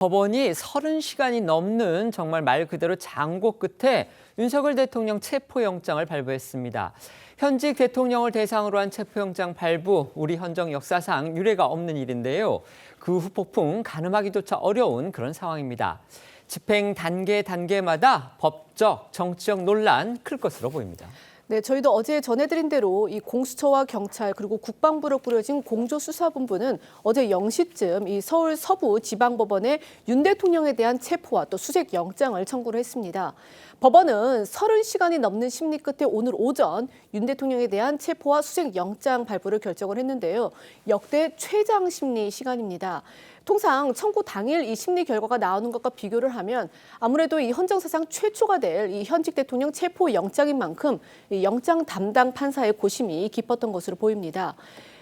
법원이 30시간이 넘는 정말 말 그대로 장고 끝에 윤석열 대통령 체포영장을 발부했습니다. 현직 대통령을 대상으로 한 체포영장 발부, 우리 헌정 역사상 유례가 없는 일인데요. 그 후폭풍 가늠하기조차 어려운 그런 상황입니다. 집행 단계마다 법적, 정치적 논란 클 것으로 보입니다. 네, 저희도 어제 전해드린 대로 이 공수처와 경찰 그리고 국방부로 꾸려진 공조수사본부는 어제 0시쯤 이 서울 서부 지방법원에 윤 대통령에 대한 체포와 또 수색 영장을 청구를 했습니다. 법원은 30시간이 넘는 심리 끝에 오늘 오전 윤 대통령에 대한 체포와 수색 영장 발부를 결정을 했는데요. 역대 최장 심리 시간입니다. 통상 청구 당일 이 심리 결과가 나오는 것과 비교를 하면 아무래도 이 헌정사상 최초가 될 이 현직 대통령 체포 영장인 만큼 이 영장 담당 판사의 고심이 깊었던 것으로 보입니다.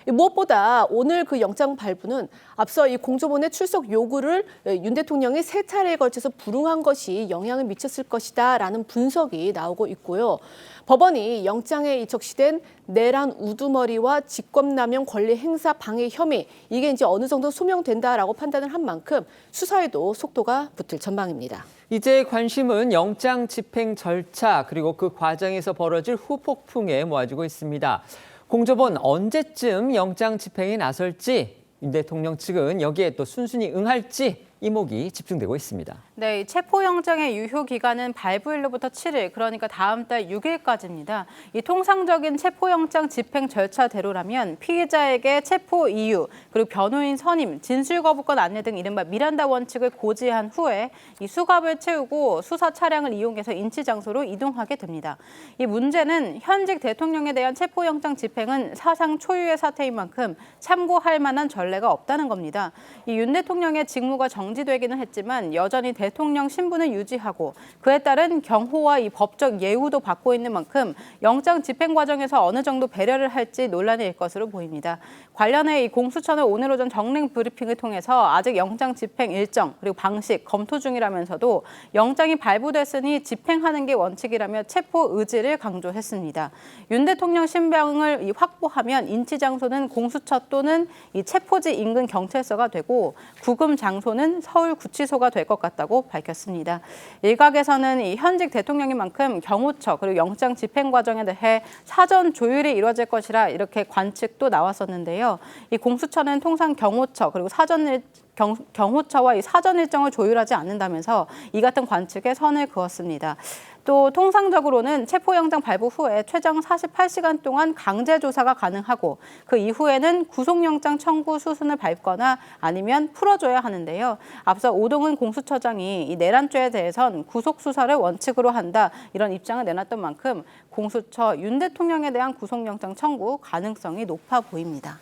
무엇보다 오늘 그 영장 발부는 앞서 이 공조본의 출석 요구를 윤 대통령이 3차례에 걸쳐서 불응한 것이 영향을 미쳤을 것이다라는 분석이 나오고 있고요. 법원이 영장에 적시된 내란 우두머리와 직권남용 권리 행사 방해 혐의 이게 이제 어느 정도 소명된다라고 판단을 한 만큼 수사에도 속도가 붙을 전망입니다. 이제 관심은 영장 집행 절차 그리고 그 과정에서 벌어질 후폭풍에 모아지고 있습니다. 공조본 언제쯤 영장 집행에 나설지, 윤 대통령 측은 여기에 또 순순히 응할지 이목이 집중되고 있습니다. 네, 체포영장의 유효 기간은 발부일로부터 7일, 그러니까 다음 달 6일까지입니다. 이 통상적인 체포영장 집행 절차대로라면 피의자에게 체포 이유, 그리고 변호인 선임, 진술 거부권 안내 등 이른바 미란다 원칙을 고지한 후에 이 수갑을 채우고 수사 차량을 이용해서 인치 장소로 이동하게 됩니다. 이 문제는 현직 대통령에 대한 체포영장 집행은 사상 초유의 사태인 만큼 참고할 만한 전례가 없다는 겁니다. 이 윤 대통령의 직무가 정지되기는 했지만 여전히 대통령 신분을 유지하고 그에 따른 경호와 이 법적 예우도 받고 있는 만큼 영장 집행 과정에서 어느 정도 배려를 할지 논란일 것으로 보입니다. 관련해 이 공수처는 오늘 오전 정례 브리핑을 통해서 아직 영장 집행 일정 그리고 방식 검토 중이라면서도 영장이 발부됐으니 집행하는 게 원칙이라며 체포 의지를 강조했습니다. 윤 대통령 신병을 확보하면 인치 장소는 공수처 또는 이 체포지 인근 경찰서가 되고 구금 장소는 서울구치소가 될 것 같다고 밝혔습니다. 일각에서는 이 현직 대통령인 만큼 경호처 그리고 영장 집행 과정에 대해 사전 조율이 이루어질 것이라 이렇게 관측도 나왔었는데요. 이 공수처는 통상 경호처 그리고 경호처와 이 사전 일정을 조율하지 않는다면서 이 같은 관측에 선을 그었습니다. 또 통상적으로는 체포영장 발부 후에 최장 48시간 동안 강제 조사가 가능하고 그 이후에는 구속영장 청구 수순을 밟거나 아니면 풀어줘야 하는데요. 앞서 오동은 공수처장이 이 내란죄에 대해선 구속 수사를 원칙으로 한다 이런 입장을 내놨던 만큼 공수처 윤 대통령에 대한 구속영장 청구 가능성이 높아 보입니다.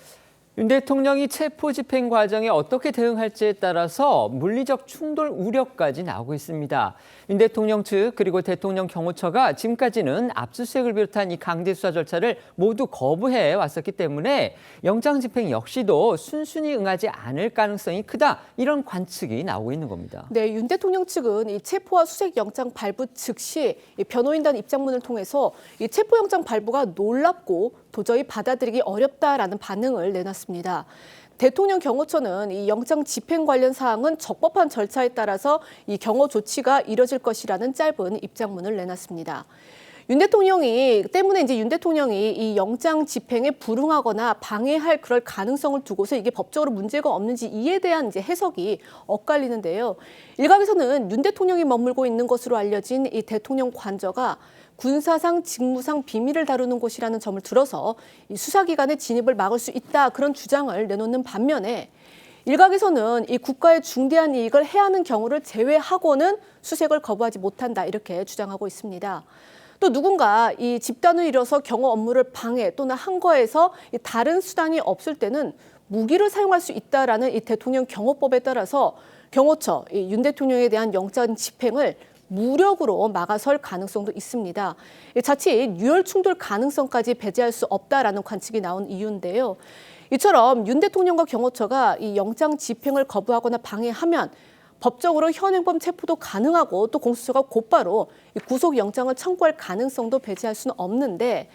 윤 대통령이 체포 집행 과정에 어떻게 대응할지에 따라서 물리적 충돌 우려까지 나오고 있습니다. 윤 대통령 측 그리고 대통령 경호처가 지금까지는 압수수색을 비롯한 이 강제 수사 절차를 모두 거부해 왔었기 때문에 영장 집행 역시도 순순히 응하지 않을 가능성이 크다 이런 관측이 나오고 있는 겁니다. 네, 윤 대통령 측은 이 체포와 수색 영장 발부 즉시 이 변호인단 입장문을 통해서 이 체포영장 발부가 놀랍고 도저히 받아들이기 어렵다라는 반응을 내놨습니다. 대통령 경호처는 이 영장 집행 관련 사항은 적법한 절차에 따라서 이 경호 조치가 이뤄질 것이라는 짧은 입장문을 내놨습니다. 윤 대통령이 이 영장 집행에 불응하거나 방해할 그럴 가능성을 두고서 이게 법적으로 문제가 없는지 이에 대한 이제 해석이 엇갈리는데요. 일각에서는 윤 대통령이 머물고 있는 것으로 알려진 이 대통령 관저가 군사상 직무상 비밀을 다루는 곳이라는 점을 들어서 이 수사기관의 진입을 막을 수 있다 그런 주장을 내놓는 반면에 일각에서는 이 국가의 중대한 이익을 해하는 경우를 제외하고는 수색을 거부하지 못한다 이렇게 주장하고 있습니다. 또 누군가 이 집단을 이뤄서 경호 업무를 방해 또는 항거해서 다른 수단이 없을 때는 무기를 사용할 수 있다라는 이 대통령 경호법에 따라서 경호처 윤 대통령에 대한 영장 집행을 무력으로 막아설 가능성도 있습니다. 자칫 유혈 충돌 가능성까지 배제할 수 없다라는 관측이 나온 이유인데요. 이처럼 윤 대통령과 경호처가 이 영장 집행을 거부하거나 방해하면 법적으로 현행범 체포도 가능하고 또 공수처가 곧바로 구속영장을 청구할 가능성도 배제할 수는 없는데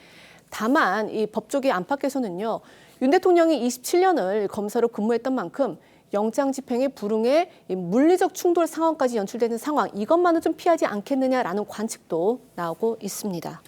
다만 이 법조계 안팎에서는요. 윤 대통령이 27년을 검사로 근무했던 만큼 영장 집행에 불응해 이 물리적 충돌 상황까지 연출되는 상황, 이것만은 좀 피하지 않겠느냐라는 관측도 나오고 있습니다.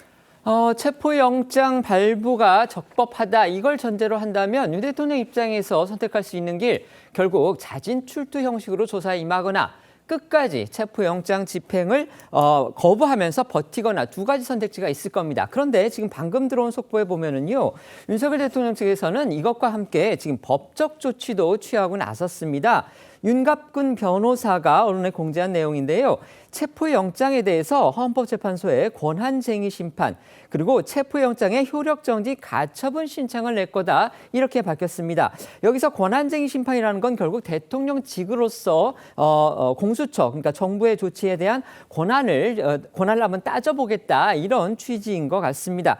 체포영장 발부가 적법하다 이걸 전제로 한다면 윤 대통령 입장에서 선택할 수 있는 길 결국 자진 출두 형식으로 조사에 임하거나 끝까지 체포영장 집행을 거부하면서 버티거나 두 가지 선택지가 있을 겁니다. 그런데 지금 방금 들어온 속보에 보면은요, 윤석열 대통령 측에서는 이것과 함께 지금 법적 조치도 취하고 나섰습니다. 윤갑근 변호사가 언론에 공개한 내용인데요. 체포영장에 대해서 헌법재판소에 권한쟁의 심판 그리고 체포영장의 효력정지 가처분 신청을 낼 거다 이렇게 밝혔습니다. 여기서 권한쟁의 심판이라는 건 결국 대통령직으로서 공수처 그러니까 정부의 조치에 대한 권한을 한번 따져보겠다 이런 취지인 것 같습니다.